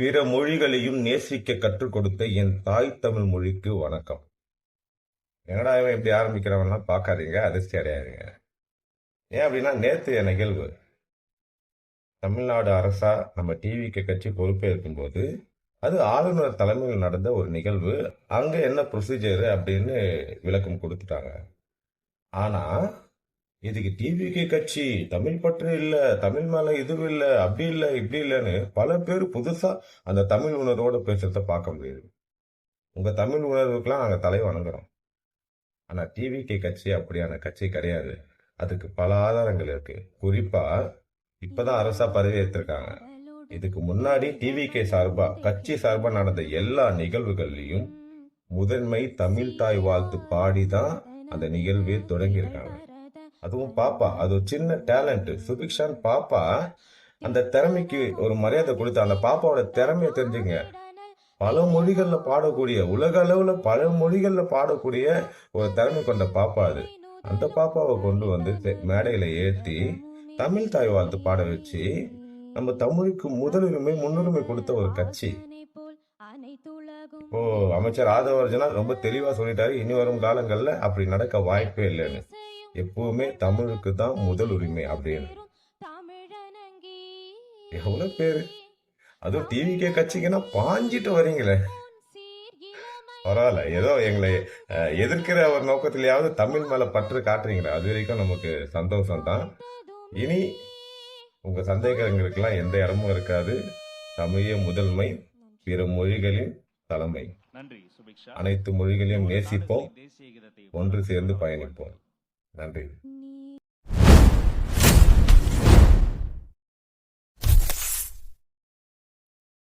பிற மொழிகளையும் நேசிக்க கற்றுக் கொடுத்த என் தாய் தமிழ் மொழிக்கு வணக்கம். என்னடா இவன் இப்படி ஆரம்பிக்கிறவன்லாம் பார்க்காதீங்க, அதிர்ச்சி அடையாதீங்க. ஏன் அப்படின்னா, நேற்றைய நிகழ்வு தமிழ்நாடு அரசா நம்ம டிவிக்கு கட்சி பொறுப்பேற்கும் போது அது ஆளுநர் தலைமையில் நடந்த ஒரு நிகழ்வு. அங்க என்ன ப்ரொசீஜர் அப்படின்னு விளக்கம் கொடுத்துட்டாங்க. ஆனா இதுக்கு டிவிகே கட்சி தமிழ் பற்று இல்ல, தமிழ் மேல இது இல்ல, அப்படி இல்ல, இப்படி இல்லைன்னு பல பேர் புதுசா அந்த தமிழ் உணர்வோட பேசுறத பார்க்க முடியுது. உங்க தமிழ் உணர்வுக்கெல்லாம் நாங்க தலை வணங்குறோம். ஆனா டிவிகே கட்சி அப்படியான கட்சி கிடையாது. அதுக்கு பல ஆதாரங்கள் இருக்கு. குறிப்பா இப்பதான் அரசா பதவி ஏற்றிருக்காங்க. இதுக்கு முன்னாடி டிவிகே சார்பா கட்சி சார்பா நடந்த எல்லா நிகழ்வுகள்லயும் முதன்மை தமிழ் தாய் வாழ்த்து பாடிதான் அந்த நிகழ்வே தொடங்கியிருக்காங்க. அதுவும் பாப்பா, அது ஒரு சின்ன டேலண்ட். சுபிக்ஷான் பாப்பா அந்த திறமைக்கு ஒரு மரியாதை கொடுத்து அந்த பாப்பாவோட திறமையை தெரிஞ்சுங்க. பல மொழிகள்ல பாடக்கூடிய, உலக அளவுல பல மொழிகள்ல பாடக்கூடிய ஒரு திறமை கொண்ட பாப்பா அது. அந்த பாப்பாவை கொண்டு வந்து மேடையில ஏற்றி தமிழ் தாய் வாழ்த்து பாட வச்சு நம்ம தமிழுக்கு முதலுரிமை முன்னுரிமை கொடுத்த ஒரு கட்சி. இப்போ அமைச்சர் ஆதவர்ஜனா ரொம்ப தெளிவா சொல்லிட்டாரு, இனி வரும் காலங்கள்ல அப்படி நடக்க வாய்ப்பே இல்லைன்னு. எப்பவுமே தமிழுக்கு தான் முதல் உரிமை அப்படின்னு. எவ்வளவு பேரு, அதுவும் டிவிகே கட்சிக்குன்னா பாஞ்சிட்டு வரீங்களே. பரவாயில்ல, ஏதோ எங்களை எதிர்க்கிற ஒரு நோக்கத்திலேயாவது தமிழ் மேல பற்று காட்டுறீங்களா, அது வரைக்கும் நமக்கு சந்தோஷம் தான். இனி உங்க சந்தேகங்களுக்கெல்லாம் எந்த இடமும் இருக்காது. தமிழே முதன்மை, பிற மொழிகளின் தலைமை. அனைத்து மொழிகளையும் நேசிப்போம், ஒன்று சேர்ந்து பயணிப்போம். நன்றி.